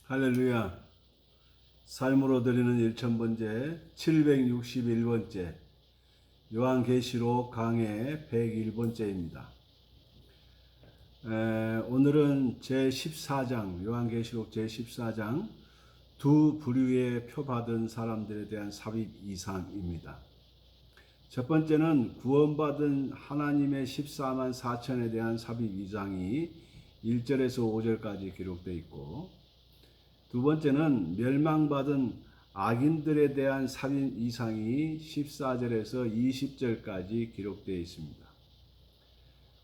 할렐루야. 삶으로 드리는 1000번째 761번째 요한계시록 강해 101번째입니다. 오늘은 제14장 요한계시록 제14장 두 부류의 표받은 사람들에 대한 삽입 이상입니다. 첫 번째는 구원받은 하나님의 14만 4천에 대한 삽입 이상이 1절에서 5절까지 기록되어 있고, 두 번째는 멸망받은 악인들에 대한 삽입 이상이 14절에서 20절까지 기록되어 있습니다.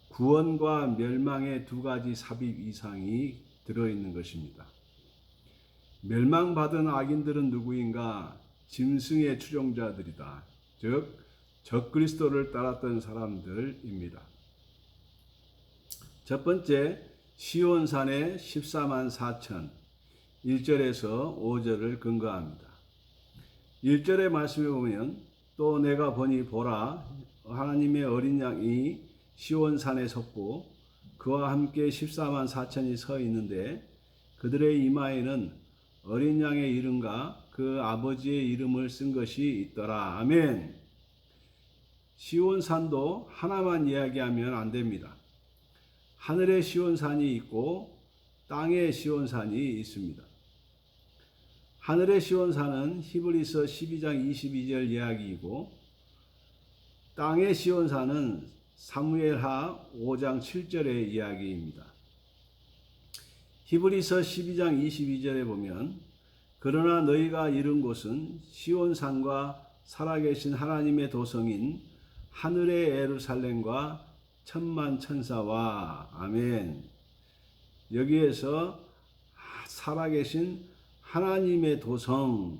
구원과 멸망의 두 가지 삽입 이상이 들어있는 것입니다. 멸망받은 악인들은 누구인가? 짐승의 추종자들이다. 즉 적그리스도를 따랐던 사람들입니다. 첫 번째, 시온산의 14만 4천 1절에서 5절을 근거합니다. 1절의 말씀에 보면, 또 내가 보니 보라, 하나님의 어린 양이 시온산에 섰고 그와 함께 14만 4천이 서 있는데, 그들의 이마에는 어린 양의 이름과 그 아버지의 이름을 쓴 것이 있더라. 아멘. 시온산도 하나만 이야기하면 안 됩니다. 하늘의 시온산이 있고 땅의 시온산이 있습니다. 하늘의 시온산은 히브리서 12장 22절 이야기이고, 땅의 시온산은 사무엘하 5장 7절의 이야기입니다. 히브리서 12장 22절에 보면, 그러나 너희가 이른 곳은 시온산과 살아계신 하나님의 도성인 하늘의 예루살렘과 천만 천사와, 아멘. 여기에서 살아계신 하나님의 도성,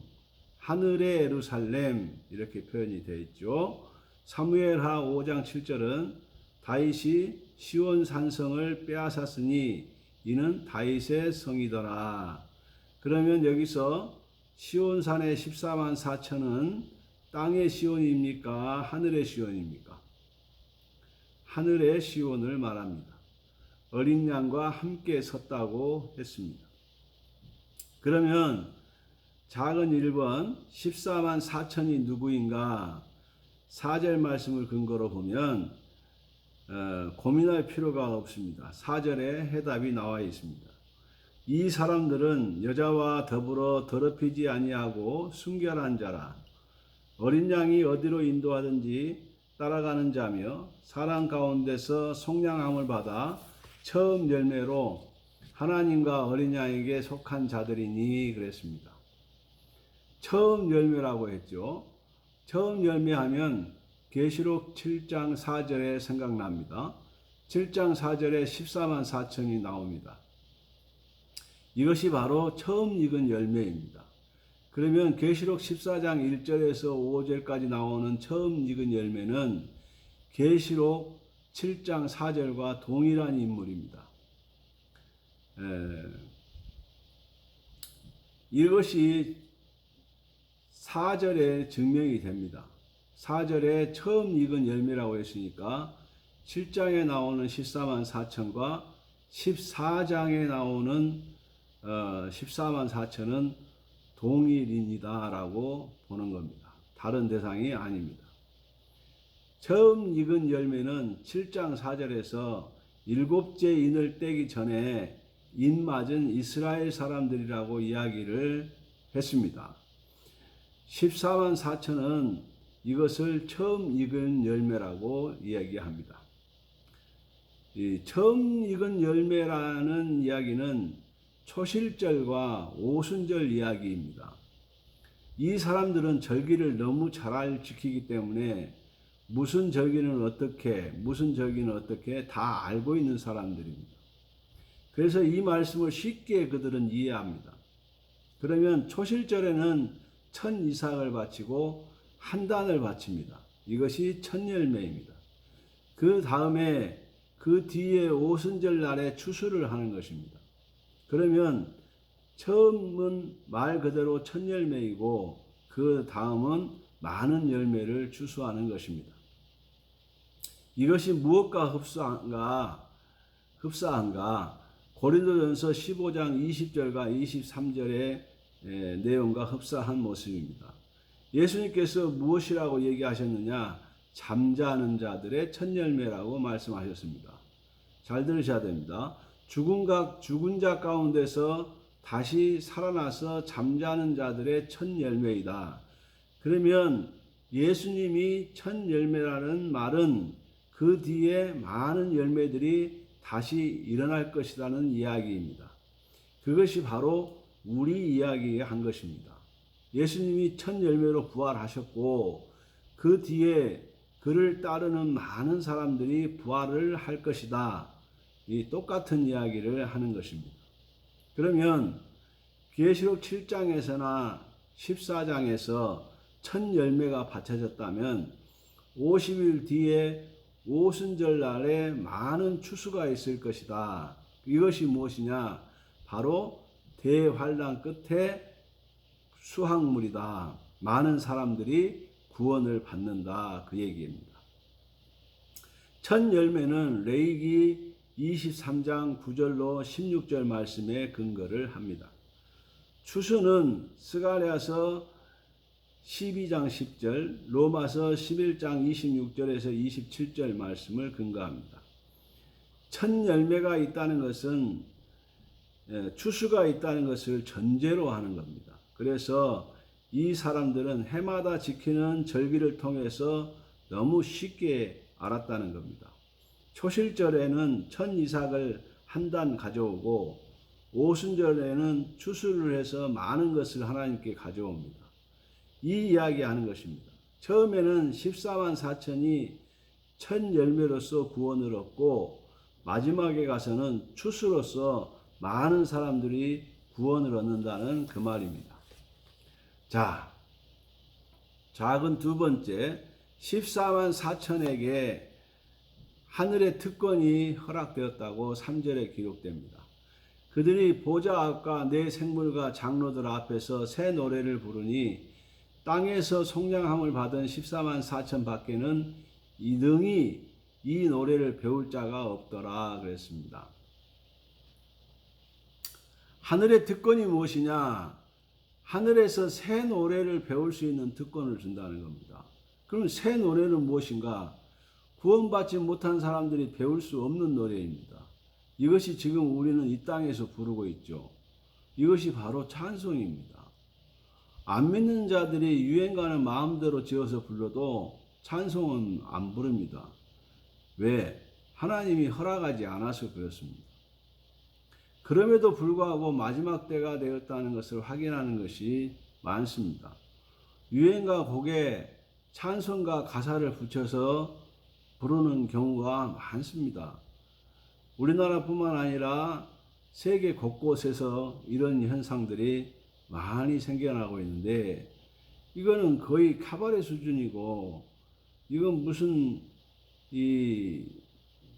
하늘의 예루살렘, 이렇게 표현이 되어 있죠. 사무엘하 5장 7절은 다윗이 시온 산성을 빼앗았으니 이는 다윗의 성이더라. 그러면 여기서 시온산의 14만 4천은 땅의 시온입니까? 하늘의 시온입니까? 하늘의 시온을 말합니다. 어린 양과 함께 섰다고 했습니다. 그러면 작은 1번 14만 4천이 누구인가? 4절 말씀을 근거로 보면 고민할 필요가 없습니다. 4절에 해답이 나와 있습니다. 이 사람들은 여자와 더불어 더럽히지 아니하고 순결한 자라. 어린 양이 어디로 인도하든지 따라가는 자며 사람 가운데서 속량함을 받아 처음 열매로 하나님과 어린 양에게 속한 자들이니 그랬습니다. 처음 열매라고 했죠. 처음 열매하면 계시록 7장 4절에 생각납니다. 7장 4절에 14만 4천이 나옵니다. 이것이 바로 처음 익은 열매입니다. 그러면 계시록 14장 1절에서 5절까지 나오는 처음 익은 열매는 계시록 7장 4절과 동일한 인물입니다. 이것이 4절에 증명이 됩니다. 4절에 처음 익은 열매라고 했으니까 7장에 나오는 14만 4천과 14장에 나오는 14만 4천은 동일인이다 라고 보는 겁니다. 다른 대상이 아닙니다. 처음 익은 열매는 7장 4절에서 7째 인을 떼기 전에 인 맞은 이스라엘 사람들이라고 이야기를 했습니다. 14만 4천은 이것을 처음 익은 열매라고 이야기합니다. 이 처음 익은 열매라는 이야기는 초실절과 오순절 이야기입니다. 이 사람들은 절기를 너무 잘 지키기 때문에 무슨 절기는 어떻게, 무슨 절기는 어떻게 다 알고 있는 사람들입니다. 그래서 이 말씀을 쉽게 그들은 이해합니다. 그러면 초실절에는 천 이삭을 바치고 한 단을 바칩니다. 이것이 첫 열매입니다. 그 다음에 그 뒤에 오순절 날에 추수를 하는 것입니다. 그러면 처음은 말 그대로 첫 열매이고 그 다음은 많은 열매를 추수하는 것입니다. 이것이 무엇과 흡사한가? 고린도전서 15장 20절과 23절의 내용과 흡사한 모습입니다. 예수님께서 무엇이라고 얘기하셨느냐? 잠자는 자들의 첫 열매라고 말씀하셨습니다. 잘 들으셔야 됩니다. 죽은 자 가운데서 다시 살아나서 잠자는 자들의 첫 열매이다. 그러면 예수님이 첫 열매라는 말은 그 뒤에 많은 열매들이 다시 일어날 것이라는 이야기입니다. 그것이 바로 우리 이야기한 것입니다. 예수님이 첫 열매로 부활하셨고 그 뒤에 그를 따르는 많은 사람들이 부활을 할 것이다. 이 똑같은 이야기를 하는 것입니다. 그러면 계시록 7장에서나 14장에서 첫 열매가 바쳐졌다면 50일 뒤에 오순절 날에 많은 추수가 있을 것이다. 이것이 무엇이냐? 바로 대환란 끝에 수확물이다. 많은 사람들이 구원을 받는다. 그 얘기입니다. 첫 열매는 레위기 23장 9절로 16절 말씀에 근거를 합니다. 추수는 스가랴서 12장 10절, 로마서 11장 26절에서 27절 말씀을 근거합니다. 첫 열매가 있다는 것은 추수가 있다는 것을 전제로 하는 겁니다. 그래서 이 사람들은 해마다 지키는 절기를 통해서 너무 쉽게 알았다는 겁니다. 초실절에는 첫 이삭을 한 단 가져오고 오순절에는 추수를 해서 많은 것을 하나님께 가져옵니다. 이 이야기하는 것입니다. 처음에는 14만 4천이 첫 열매로서 구원을 얻고 마지막에 가서는 추수로서 많은 사람들이 구원을 얻는다는 그 말입니다. 자, 작은 두 번째, 14만 4천에게 하늘의 특권이 허락되었다고 3절에 기록됩니다. 그들이 보좌 앞과 네 생물과 장로들 앞에서 새 노래를 부르니 땅에서 속량함을 받은 14만 4천 밖에는 능히 이 노래를 배울 자가 없더라 그랬습니다. 하늘의 특권이 무엇이냐? 하늘에서 새 노래를 배울 수 있는 특권을 준다는 겁니다. 그럼 새 노래는 무엇인가? 구원받지 못한 사람들이 배울 수 없는 노래입니다. 이것이 지금 우리는 이 땅에서 부르고 있죠. 이것이 바로 찬송입니다. 안 믿는 자들이 유행가는 마음대로 지어서 불러도 찬송은 안 부릅니다. 왜? 하나님이 허락하지 않아서 그렇습니다. 그럼에도 불구하고 마지막 때가 되었다는 것을 확인하는 것이 많습니다. 유행가 곡에 찬송가 가사를 붙여서 부르는 경우가 많습니다. 우리나라뿐만 아니라 세계 곳곳에서 이런 현상들이 많이 생겨나고 있는데 이거는 거의 카바레 수준이고 이건 무슨 이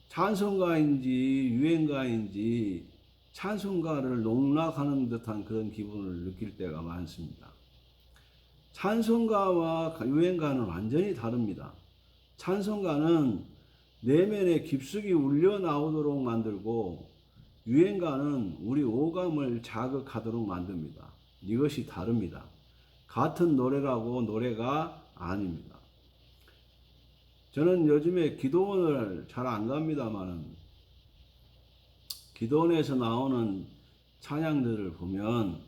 찬송가인지 유행가인지 찬송가를 농락하는 듯한 그런 기분을 느낄 때가 많습니다. 찬송가와 유행가는 완전히 다릅니다. 찬송가는 내면에 깊숙이 울려 나오도록 만들고 유행가는 우리 오감을 자극하도록 만듭니다. 이것이 다릅니다. 같은 노래라고 노래가 아닙니다. 저는 요즘에 기도원을 잘 안 갑니다만은 기도원에서 나오는 찬양들을 보면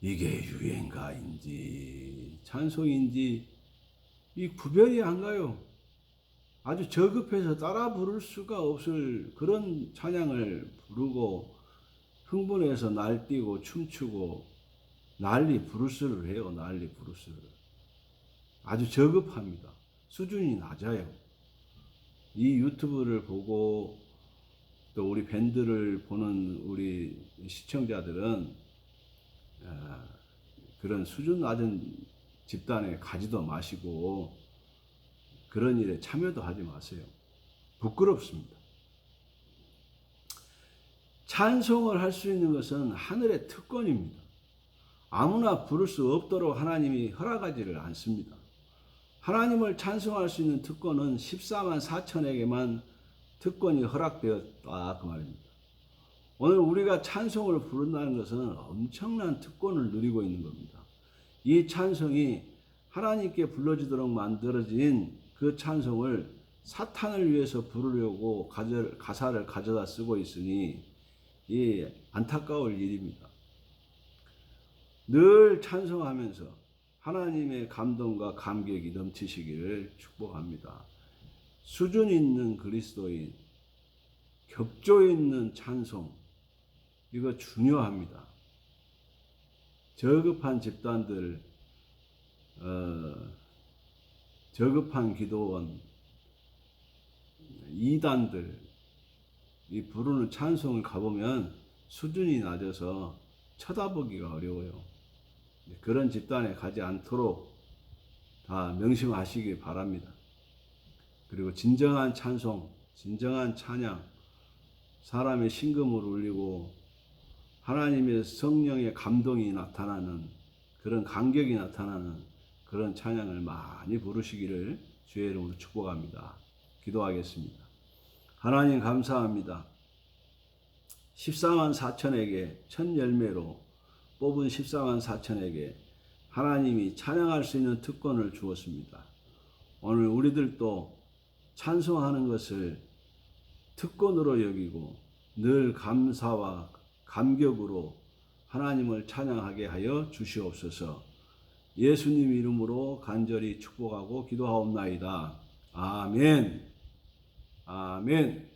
이게 유행가인지 찬송인지 이 구별이 안 가요. 아주 저급해서 따라 부를 수가 없을 그런 찬양을 부르고 흥분해서 날뛰고 춤추고 난리 부르스를 해요. 난리 부르스를. 아주 저급합니다. 수준이 낮아요. 이 유튜브를 보고 또 우리 밴드를 보는 우리 시청자들은 그런 수준 낮은 집단에 가지도 마시고 그런 일에 참여도 하지 마세요. 부끄럽습니다. 찬송을 할 수 있는 것은 하늘의 특권입니다. 아무나 부를 수 없도록 하나님이 허락하지를 않습니다. 하나님을 찬송할 수 있는 특권은 14만 4천에게만 특권이 허락되었다 그 말입니다. 오늘 우리가 찬송을 부른다는 것은 엄청난 특권을 누리고 있는 겁니다. 이 찬송이 하나님께 불러지도록 만들어진 그 찬송을 사탄을 위해서 부르려고 가사를 가져다 쓰고 있으니 이 안타까울 일입니다. 늘 찬송하면서 하나님의 감동과 감격이 넘치시기를 축복합니다. 수준 있는 그리스도인, 격조 있는 찬송, 이거 중요합니다. 저급한 집단들, 저급한 기도원, 이단들, 이 부르는 찬송을 가보면 수준이 낮아서 쳐다보기가 어려워요. 그런 집단에 가지 않도록 다 명심하시기 바랍니다. 그리고 진정한 찬송, 진정한 찬양, 사람의 심금을 울리고 하나님의 성령의 감동이 나타나는 그런 감격이 나타나는 그런 찬양을 많이 부르시기를 주의 이름으로 축복합니다. 기도하겠습니다. 하나님 감사합니다. 14만 4천에게 첫 열매로 뽑은 14만 4천에게 하나님이 찬양할 수 있는 특권을 주었습니다. 오늘 우리들도 찬송하는 것을 특권으로 여기고 늘 감사와 감격으로 하나님을 찬양하게 하여 주시옵소서. 예수님 이름으로 간절히 축복하고 기도하옵나이다. 아멘. 아멘.